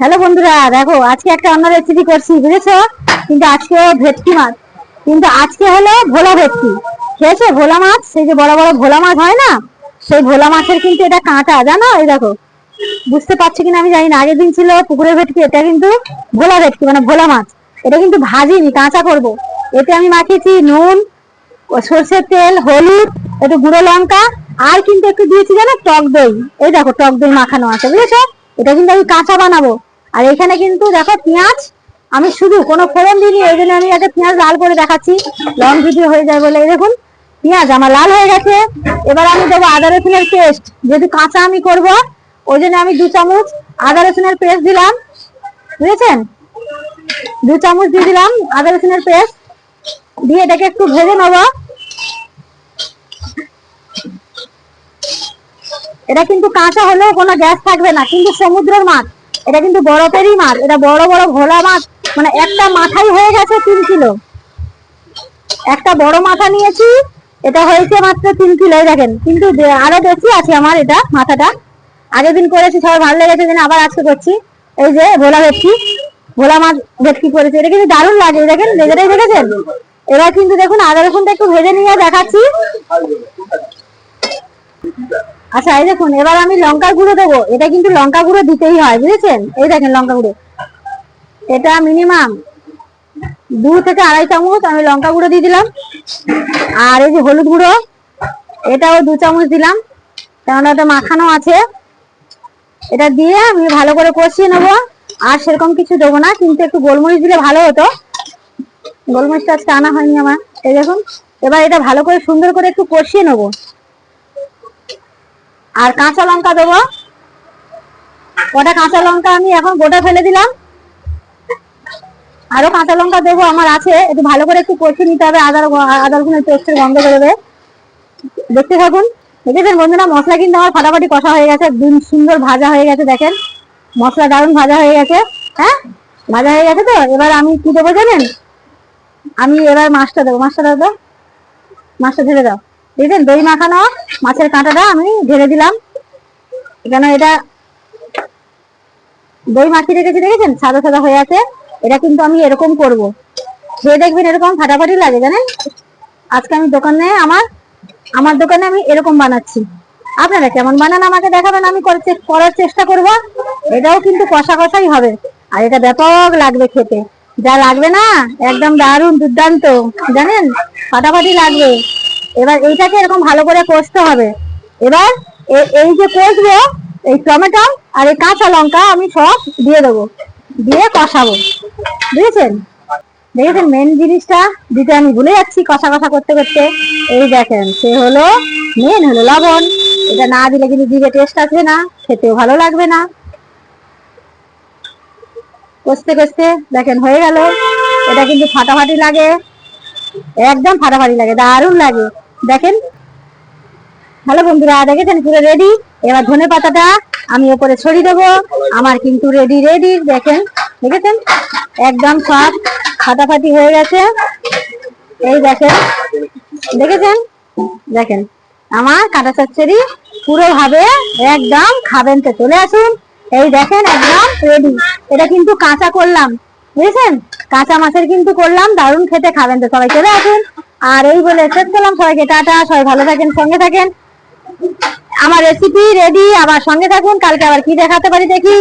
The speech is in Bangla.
হ্যালো বন্ধুরা, দেখো আজকে একটা অন্য রেসিপি করছি, বুঝেছো? কিন্তু আজকে ভেটকি মাছ, কিন্তু আজকে হলো ভোলা ভেটকি। খেয়েছো ভোলা মাছ? সেই যে বড় বড় ভোলা মাছ হয় না, সেই ভোলা মাছের কিন্তু এটা কাঁটা, জানো? এই দেখো, বুঝতে পারছি কিনা আমি জানি না। আগের দিন ছিল পুকুরের ভেটকি, এটা কিন্তু ভোলা ভেটকি মানে ভোলা মাছ। এটা কিন্তু ভাজিনি, কাঁচা করব। এতে আমি মাখিয়েছি নুন, সর্ষের তেল, হলুদ, একটু গুঁড়ো লঙ্কা, আর কিন্তু একটু দিয়েছি জানো টক দই। এই দেখো টক দই মাখানো আছে, বুঝেছো? এটা কিন্তু আমি কাঁচা বানাবো। আর এখানে কিন্তু দেখো পেঁয়াজ, আমি শুধু কোনো ফোড়ন দিইনি, ওই জন্য আমি আগে পেঁয়াজ লাল করে দেখাচ্ছি, লং ভিডিও হয়ে যায় বলে। এই দেখুন পেঁয়াজ আমার লাল হয়ে গেছে। এবার আমি দেবো আদা রসুনের পেস্ট, যেহেতু কাঁচা আমি করব, ওই জন্য আমি 2 চামচ আদা রসুনের পেস্ট দিলাম, বুঝেছেন? 2 চামচ দিয়ে দিলাম আদা রসুনের পেস্ট, দিয়ে এটাকে একটু ভেজে নেবো। এটা কিন্তু কাঁচা হলেও কোনো গ্যাস থাকবে না, কিন্তু সমুদ্রের মাছ, এটা কিন্তু বরফেরই মাছ। এটা বড় বড় ভোলা মাছ, মানে একটা মাথাই হয়ে গেছে 3 কিলো। একটা বড় মাথা নিয়েছি, এটা হয়েছে মাত্র 3 কিলো। দেখেন, কিন্তু আরো বেশি আছে আমার এটা মাথাটা। আগের দিন করেছি, সবাই ভালো লেগেছে, যেন আবার আজকে করছি। এই যে ভোলা ভেটকি, ভোলা মাছ ভেটকি করেছি, এটা কিন্তু দারুণ লাগে। দেখেন লেজেটাই দেখেছেন। এবার কিন্তু দেখুন আদা রসুনটা একটু ভেজে নিয়ে দেখাচ্ছি। আচ্ছা, এই দেখুন এবার আমি লঙ্কার গুঁড়ো দেবো। এটা কিন্তু লঙ্কা গুঁড়ো দিতেই হয়, বুঝেছেন? এই দেখেন লঙ্কা গুঁড়ো, এটা মিনিমাম 2 থেকে 2.5 চামচ আমি লঙ্কা গুঁড়ো দিয়ে দিলাম। আর এই যে হলুদ গুঁড়ো, এটাও 2 চামচ দিলাম, কেননা ওটা মাখানো আছে। এটা দিয়ে আমি ভালো করে কষিয়ে নেবো। আর সেরকম কিছু দেবো না, কিন্তু একটু গোলমরিচ দিলে ভালো হতো, গোলমরিচটা আজকে আনা হয়নি আমার। এই দেখুন, এবার এটা ভালো করে সুন্দর করে একটু কষিয়ে নেবো। আর কাঁচা লঙ্কা দেবো, কটা কাঁচা লঙ্কা আমি এখন গোটা ফেলে দিলাম। আরো কাঁচা লঙ্কা দেবো আমার আছে, একটু ভালো করে একটু কষিয়ে নিতে হবে। আদা রসুনের পেস্টের গন্ধ বেরোবে। দেখতে থাকুন। দেখেছেন বন্ধুরা, মশলা কিন্তু আমার ফাটাফাটি কষা হয়ে গেছে, একদম সুন্দর ভাজা হয়ে গেছে। দেখেন মশলা দারুণ ভাজা হয়ে গেছে। হ্যাঁ, ভাজা হয়ে গেছে। তো এবার আমি কি দেবো জানেন? আমি এবার মাছটা দেবো। মাছটা দাও, মাছটা ঢেলে দাও। দেখেন দই মাখানো মাছের কাঁটাটা আমি ঢেলে দিলাম। কেন এটা দই মাখিয়ে রেখেছি, দেখেছেন সাদা সাদা হয়ে আছে। এটা কিন্তু আমি এরকম করব, খেয়ে দেখবেন এরকম ফাটাফাটি লাগে, জানেন? আজকে আমি দোকানে আমার দোকানে আমি এরকম বানাচ্ছি। আপনারা কেমন বানান আমাকে দেখাবেন, আমি করার চেষ্টা করব। এটাও কিন্তু কষা কষাই হবে, আর এটা ব্যাপক লাগবে খেতে। যা লাগবে না, একদম দারুণ দুর্দান্ত, জানেন, ফাটাফাটি লাগবে। এবার এইটাকে এরকম ভালো করে কষতে হবে। এবার এই যে কষবো, এই টমেটো আর এই কাঁচা লঙ্কা আমি সব দিয়ে দেবো, দিয়ে কষাবো, বুঝেছেন? দেখেছেন মেন জিনিসটা দিতে আমি ভুলে যাচ্ছি কষা কষা করতে করতে। এই দেখেন, সে হলো মেন হলো লবণ। এটা না দিলে কিন্তু জিভে টেস্ট আসবে না, খেতেও ভালো লাগবে না। কষতে কষতে দেখেন হয়ে গেল। এটা কিন্তু ফাটাফাটি লাগে, একদম ফাটাফাটি লাগে, দারুণ লাগে। দেখেন, ভালো বন্ধুরা, দেখেছেন পুরো রেডি। এবার ধনে পাতাটা আমি ওপরে ছড়িয়ে দেবো। আমার কিন্তু রেডি রেডি, দেখেন, দেখেছেন একদম সব ফাটাফাটি হয়ে গেছে। এই দেখেন, দেখেছেন, দেখেন আমার কাঁটা চচ্চড়ি পুরো ভাবে একদম খাবেন তো চলে আসুন। এই দেখেন একদম রেডি। এটা কিন্তু কাঁচা করলাম, বুঝেছেন? কাঁচা মাছের কিন্তু করলাম, দারুণ খেতে, খাবেন তো সবাই চলে আসুন। আর এই বলে শেষ করলাম, সবাইকে টাটা, সবাই ভালো থাকেন, সঙ্গে থাকেন। আমার রেসিপি রেডি, আবার সঙ্গে থাকুন। কালকে আবার কি দেখাতে পারি দেখি।